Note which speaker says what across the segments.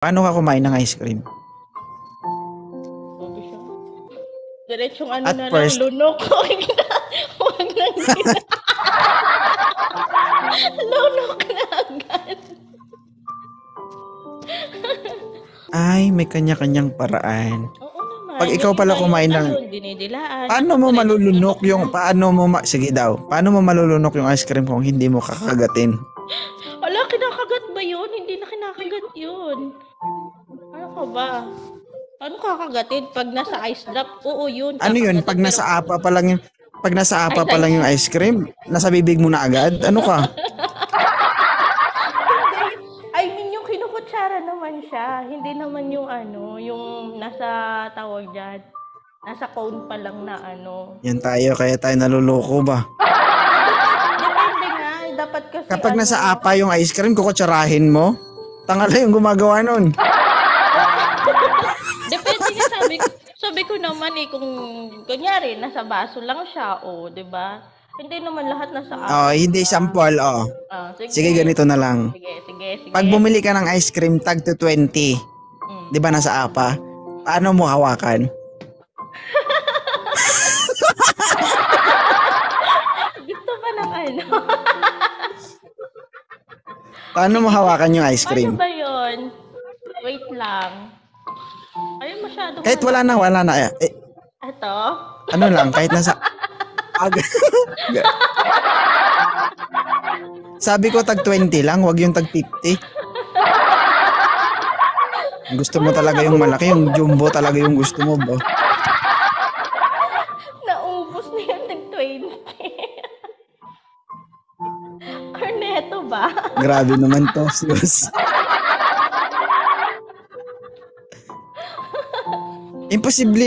Speaker 1: Paano ka kumain ng ice cream?
Speaker 2: Sabi siya. Diretsong ano
Speaker 1: At
Speaker 2: na
Speaker 1: first-
Speaker 2: lang, lunok. Huwag na gina. Lunok na agad.
Speaker 1: Ay, may kanya-kanyang paraan.
Speaker 2: Oo naman.
Speaker 1: Pag ikaw pala kumain ng-
Speaker 2: Dinidilaan.
Speaker 1: Paano mo malulunok yung, sige daw, paano mo malulunok yung ice cream kung hindi mo kakagatin?
Speaker 2: Wala, kinakagat ba yun? Hindi na kinakagat yun. Ano ka ba? Paano kakagatin? Pag nasa ice drop, oo yun.
Speaker 1: Ano yun?
Speaker 2: kakagatin.
Speaker 1: Pag nasa
Speaker 2: Pero-
Speaker 1: apa pa lang yung, pag nasa apa pa
Speaker 2: Ay,
Speaker 1: lang yung ice cream, nasa bibig mo na agad? Ano ka?
Speaker 2: I mean, yung kinukutsara naman siya. Hindi naman yung ano, yung nasa tawag dyan. Nasa cone pa lang na ano.
Speaker 1: Yan tayo, kaya tayo naluloko ba?
Speaker 2: Depende nga. Dapat kasi
Speaker 1: Kapag
Speaker 2: ano,
Speaker 1: nasa apa yung ice cream, kukutsarahin mo? Tangala yung gumagawa nun.
Speaker 2: Depende nga sabi ko naman eh, kung kunyari, nasa baso lang siya, o, di ba? Hindi naman lahat nasa apa.
Speaker 1: Oh, hindi sample, oh.
Speaker 2: Ah,
Speaker 1: Sige, ganito na lang.
Speaker 2: Sige.
Speaker 1: Pag bumili ka ng ice cream, tag to 20. Di ba nasa apa? Paano mo hawakan?
Speaker 2: Gusto pa ng ano?
Speaker 1: Paano mo hawakan yung ice
Speaker 2: Ano
Speaker 1: cream?
Speaker 2: ba yun? Wait lang. Ayun, masyado.
Speaker 1: Kahit wala na.
Speaker 2: Ito?
Speaker 1: Ano lang, kahit nasa... Sabi ko tag 20 lang, wag yung tag 50. Gusto mo talaga yung malaki, yung jumbo talaga yung gusto mo ba?
Speaker 2: Naubos na yung tag-20. Corneto ba?
Speaker 1: Grabe naman to, sus. Imposible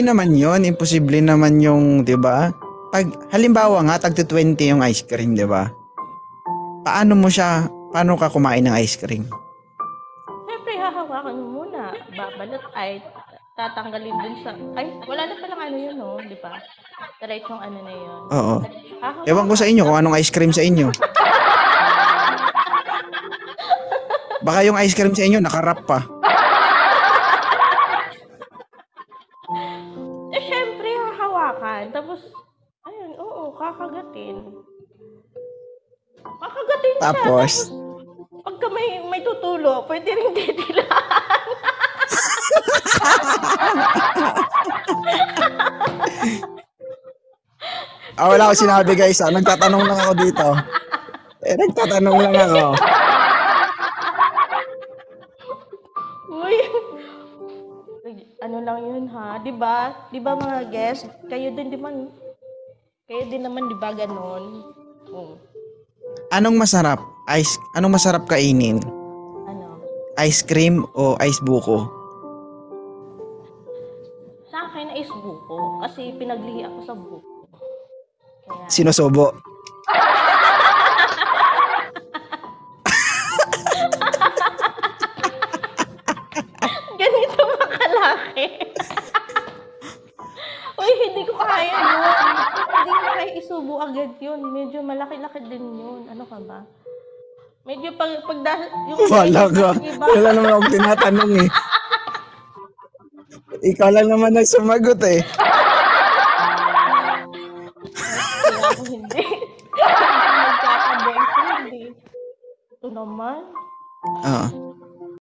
Speaker 1: naman yung, 'di ba? Pag halimbawa nga tag 20 yung ice cream, 'di ba? Paano ka kumain ng ice cream?
Speaker 2: Siyempre, hahawakan mo muna. Babalot ay tatanggalin dun sa... Ay, wala na palang ano yun, no? Di ba? Diretsong ano na yun.
Speaker 1: Oo.
Speaker 2: Hahawakan.
Speaker 1: Ewan ko sa inyo kung anong ice cream sa inyo. Baka yung ice cream sa inyo nakarap pa.
Speaker 2: Eh, syempre, hahawakan. Tapos, ayun, oo, kakagatin. Kakagatin siya.
Speaker 1: Tapos,
Speaker 2: Pagka may tutulo, pwede rin didilaan.
Speaker 1: wala ko sinabi guys, nagtatanong lang ako dito. Nagtatanong lang ako.
Speaker 2: Uy, ano lang yun ha? 'Di ba? 'Di ba mga guests, kayo din naman 'di ba ganon? Oh.
Speaker 1: Anong masarap kainin?
Speaker 2: Ano?
Speaker 1: Ice cream o ice buko?
Speaker 2: Sa akin is buko kasi pinaglihi ako sa buko. Kaya
Speaker 1: Sinusubo.
Speaker 2: ganito ba kalaki? Uy, hindi ko kaya yun. Hindi ko kaya isubo agad yun. Medyo malaki-laki din yun. Ano ka ba? Medyo yung
Speaker 1: Wala ka.
Speaker 2: iba.
Speaker 1: Wala naman akong tinatanong eh. Ikaw lang naman ang sumagot eh.
Speaker 2: Kaya ako hindi. Hindi magkakabengko, hindi. Ito naman.
Speaker 1: Oo.